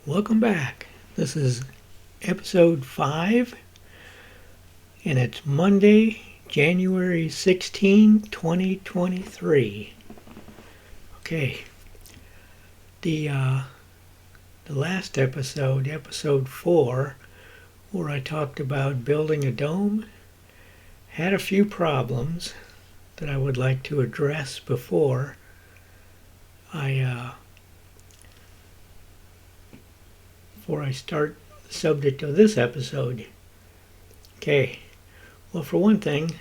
Welcome back. This is episode 5, and it's Monday, January 16, 2023. Okay, the last episode, episode 4, where I talked about building a dome, had a few problems that I would like to address before I start the subject of this episode. Okay, well, for one thing,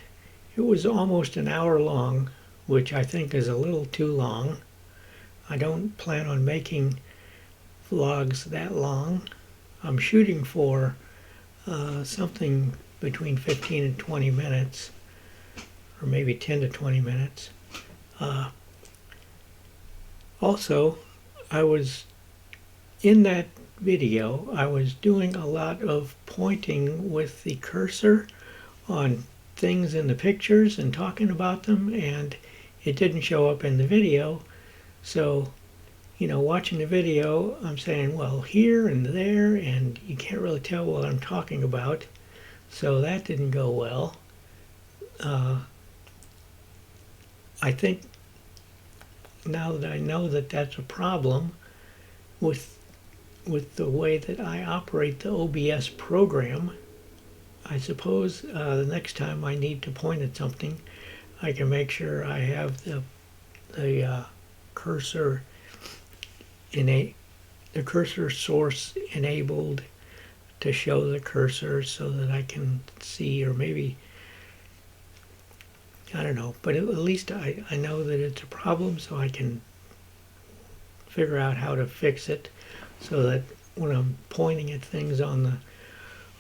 it was almost an hour long, which I think is a little too long. I don't plan on making vlogs that long. I'm shooting for something between 15 and 20 minutes, or maybe 10 to 20 minutes. Also, I was in that video, I was doing a lot of pointing with the cursor on things in the pictures and talking about them, and it didn't show up in the video. So, watching the video, I'm saying, well, here and there, and you can't really tell what I'm talking about. So that didn't go well. I think now that I know that that's a problem with the way that I operate the OBS program, I suppose the next time I need to point at something, I can make sure I have the cursor the cursor source enabled to show the cursor so that I can see, or maybe, I don't know, but at least I know that it's a problem, so I can figure out how to fix it so that when I'm pointing at things on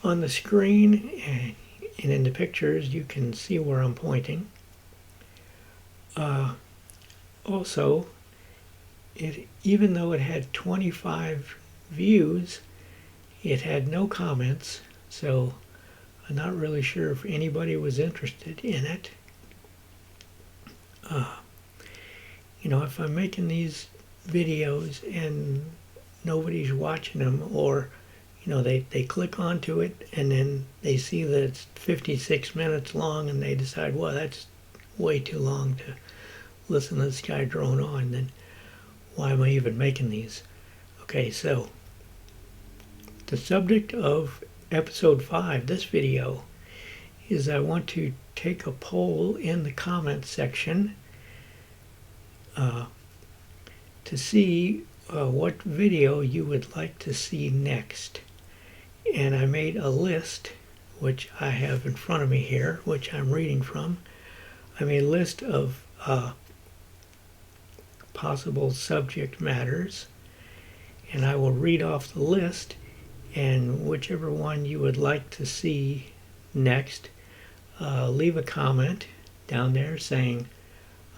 the screen and in the pictures, you can see where I'm pointing. Also, even though it had 25 views, it had no comments, so I'm not really sure if anybody was interested in it. If I'm making these videos and nobody's watching them, or they click onto it and then they see that it's 56 minutes long and they decide, well, that's way too long to listen to this guy drone on, then why am I even making these? Okay, so the subject of episode 5, this video, is I want to take a poll in the comments section to see what video you would like to see next. And I made a list, which I have in front of me here, which I'm reading from. I made a list of possible subject matters, and I will read off the list, and whichever one you would like to see next, leave a comment down there saying,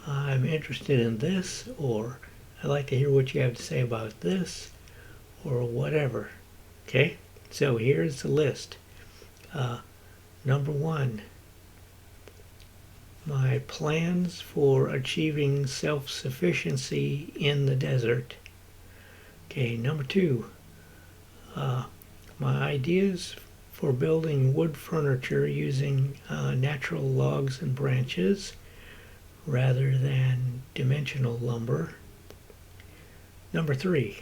I'm interested in this, or I'd like to hear what you have to say about this, or whatever. Okay, so here's the list. Number 1, my plans for achieving self-sufficiency in the desert. Okay, number 2, my ideas for building wood furniture using natural logs and branches rather than dimensional lumber. Number 3,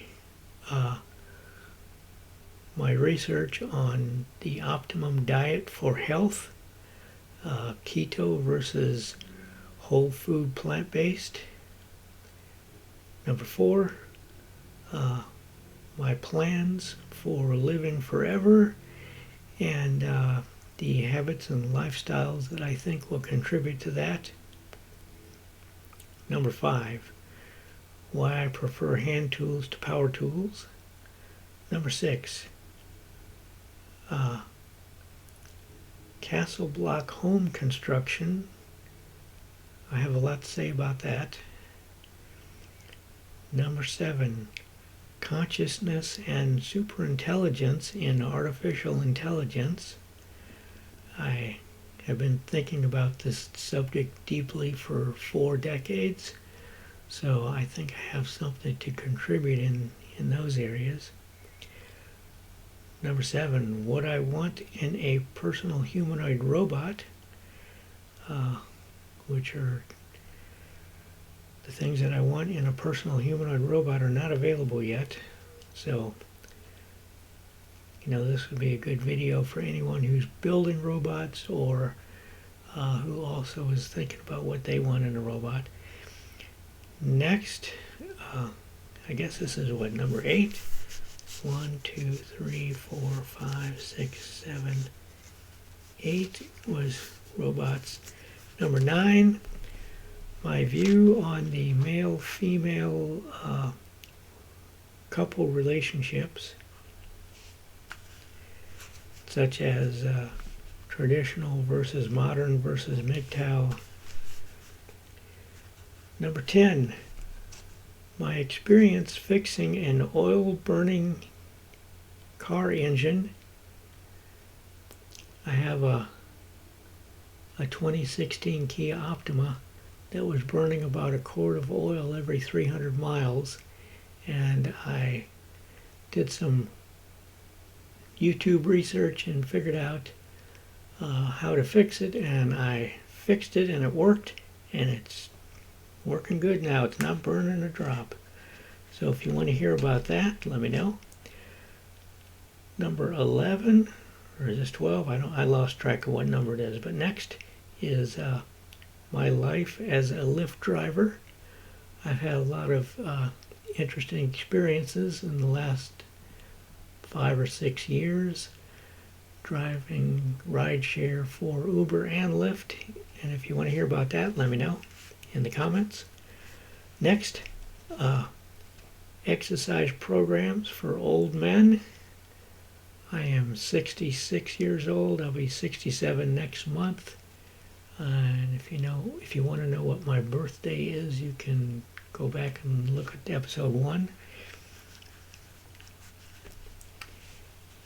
my research on the optimum diet for health, keto versus whole food plant-based. Number 4, my plans for living forever and the habits and lifestyles that I think will contribute to that. Number 5, why I prefer hand tools to power tools. Number 6, castle block home construction. I have a lot to say about that. Number 7, consciousness and superintelligence in artificial intelligence. I have been thinking about this subject deeply for 4 decades, so I think I have something to contribute in those areas. Number 7, what I want in a personal humanoid robot, which are the things that I want in a personal humanoid robot are not available yet. So, this would be a good video for anyone who's building robots or who also is thinking about what they want in a robot. Next, I guess this is what, number 8? 1, 2, 3, 4, 5, 6, 7, 8 was robots. Number 9, my view on the male-female couple relationships, such as traditional versus modern versus MGTOW. Number 10, my experience fixing an oil-burning car engine. I have a 2016 Kia Optima that was burning about a quart of oil every 300 miles, and I did some YouTube research and figured out how to fix it, and I fixed it and it worked, and it's working good now. It's not burning a drop. So if you want to hear about that, let me know. Number 11, or is this 12? I lost track of what number it is. But next is my life as a Lyft driver. I've had a lot of interesting experiences in the last 5 or 6 years driving rideshare for Uber and Lyft. And if you want to hear about that, let me know in the comments. Next, exercise programs for old men. I am 66 years old. I'll be 67 next month. And if you want to know what my birthday is, you can go back and look at episode 1.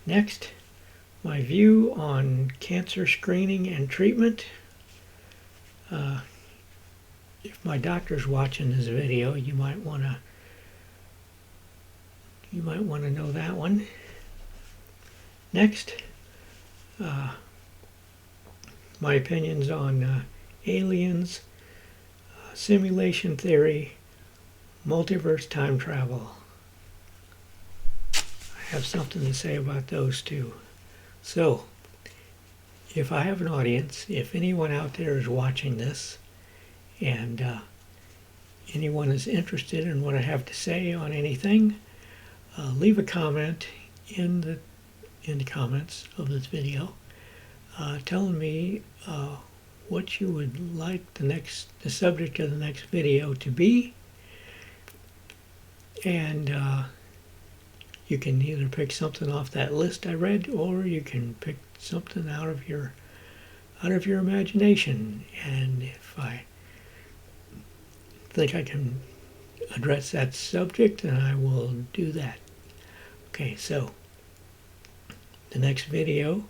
Next, my view on cancer screening and treatment. If my doctor's watching this video, you might want to know that one. Next, my opinions on aliens, simulation theory, multiverse time travel. I have something to say about those too. So, if I have an audience, if anyone out there is watching this, and anyone is interested in what I have to say on anything, leave a comment in the comments of this video telling me what you would like the subject of the next video to be, and you can either pick something off that list I read, or you can pick something out of your imagination. And if I think I can address that subject, then I will do that. Okay, so the next video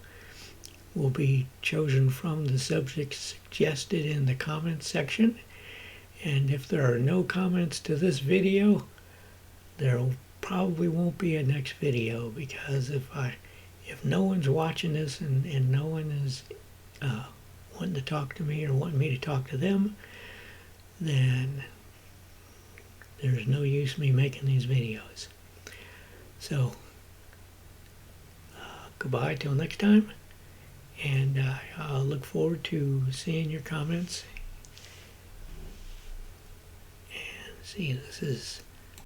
will be chosen from the subjects suggested in the comments section. And if there are no comments to this video, there probably won't be a next video, because if no one's watching this and no one is wanting to talk to me or wanting me to talk to them, then there's no use me making these videos. So, goodbye till next time, and I'll look forward to seeing your comments. And see, this is